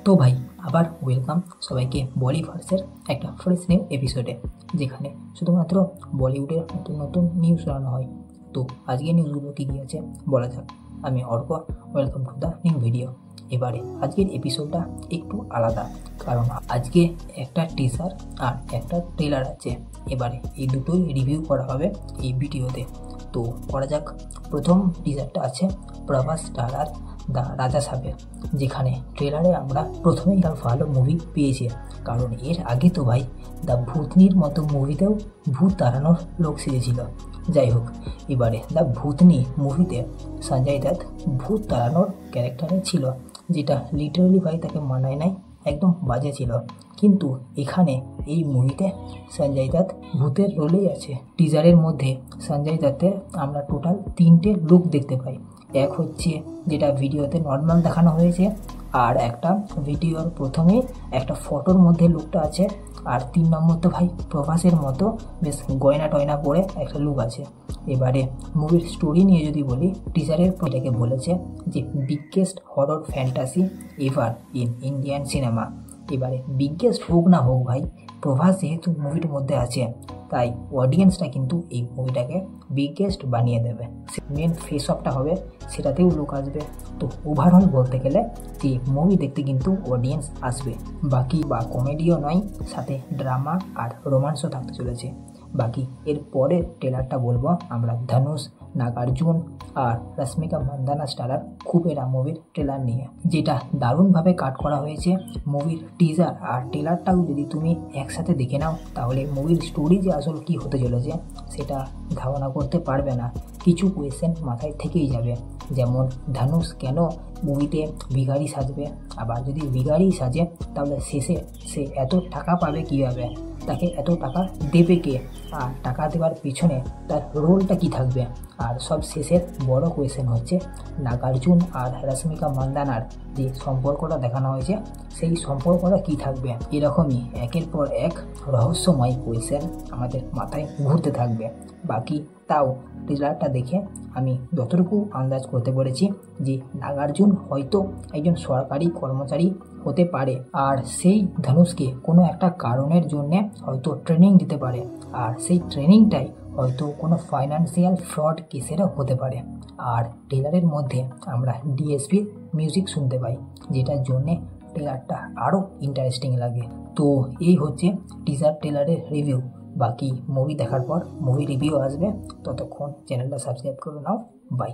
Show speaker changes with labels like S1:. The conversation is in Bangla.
S1: তো ভাই আবার ওয়েলকাম সবাইকে বলিভার্সের একটা ফ্রেশ নিউ এপিসোডে, যেখানে শুধুমাত্র বলিউডের নতুন নতুন নিউজ জানানো হয়। তো আজকে নিউজগুলো কী কী আছে বলা যাক। আমি Arka, welcome to the new video. এবারে আজকের এপিসোডটা একটু আলাদা, কারণ আজকে একটা টিজার আর একটা ট্রেলার আছে। এবারে এই দুটোই রিভিউ করা হবে এই ভিডিওতে। তো করা যাক। প্রথম টিজারটা আছে প্রভাস স্টারার দ্য রাজা সাহেবের, যেখানে ট্রেলারে আমরা প্রথমেই তার ভালো মুভি পেয়েছি, কারণ এর আগে তো ভাই দ্য ভূতনির মতো মুভিতেও ভূত তাড়ানোর লোক সেজেছিল। যাই হোক, এবারে দ্য ভূতনি মুভিতে সঞ্জয় দত্ত ভূত তাড়ানোর ক্যারেক্টারে ছিল, যেটা লিটারালি ভাই তাকে মানায় নাই, একদম বাজে ছিল। কিন্তু এখানে এই মুভিতে সঞ্জয় দত্ত ভূতের রোলেই আছে। টিজারের মধ্যে সঞ্জয় দত্তের আমরা টোটাল 3টে লুক দেখতে পাই। এক হচ্ছে যেটা ভিডিওতে নর্মাল দেখানো হয়েছে, আর একটা ভিডিওর প্রথমে একটা ফটোর মধ্যে লুকটা আছে, আর 3 নম্বর তো ভাই প্রভাসের মতো বেশ গয়না টয়না পরে একটা লুক আছে। এবারে মুভির স্টোরি নিয়ে যদি বলি, টিজারের এটাকে বলেছে যে biggest horror fantasy ever in Indian cinema. এবারে বিগেস্ট হোক না হোক ভাই, প্রভাস যেহেতু মুভির মধ্যে আছে, তাই অডিয়েন্সটা কিন্তু এই মুভিটাকে বিগেস্ট বানিয়ে দেবে। মেন ফেস অফটা হবে, সেটাতেও লোক আসবে। তো ওভারঅল বলতে গেলে যে মুভি দেখতে কিন্তু অডিয়েন্স আসবে। বাকি বা কমেডিও নয়, সাথে ড্রামা আর রোমান্সও থাকতে চলেছে। বাকি এর পরের ট্রেলারটা বলবো আমরা ধনুষ, নাগার্জুন আর রশ্মিকা মান্দানা স্টারার খুবেরা মুভির ট্রেলার নিয়ে, যেটা দারুণভাবে কাট করা হয়েছে। মুভির টিজার আর ট্রেলারটাও যদি তুমি একসাথে দেখে নাও, তাহলে মুভির স্টোরি যে আসল কী হতে চলেছে সেটা ধারণা করতে পারবে না। কিছু কোয়েশ্চেন মাথায় থেকেই যাবে, যেমন ধনুষ কেন মুভিতে ভিখারি সাজবে, আবার যদি ভিখারি সাজে তাহলে শেষে সে এত টাকা পাবে কীভাবে, তাকে এত টাকা দেবে কে, আর টাকা দেওয়ার পিছনে তার রোলটা কি থাকবে। আর সব শেষের বড় কোয়েশ্চেন হচ্ছে নাগার্জুন আর রশ্মিকা মান্দানার যে সম্পর্কটা দেখানো হয়েছে, সেই সম্পর্কটা কি থাকবে। এরকমই একের পর এক রহস্যময় কোয়েশ্চেন আমাদের মাথায় ঘুরতে থাকবে। বাকি তাও ট্রেলারটা দেখে আমি যতটুকু আন্দাজ করতে পেরেছি যে নাগার্জুন হয়তো একজন সরকারি কর্মচারী হতে পারে, আর সেই ধনুষকে কোনো একটা কারণের জন্যে হয়তো ট্রেনিং দিতে পারে, আর সেই ট্রেনিংটাই হয়তো কোনো ফাইন্যান্সিয়াল ফ্রড কেসেরও হতে পারে। আর ট্রেলারের মধ্যে আমরা ডিএসপির মিউজিক শুনতে পাই, যেটার জন্যে ট্রেলারটা আরও ইন্টারেস্টিং লাগে। তো এই হচ্ছে টিজার ট্রেলারের রিভিউ। বাকি মুভি দেখার পর মুভি রিভিউ আসবে, ততক্ষণ চ্যানেলটা সাবস্ক্রাইব করে নাও। বাই।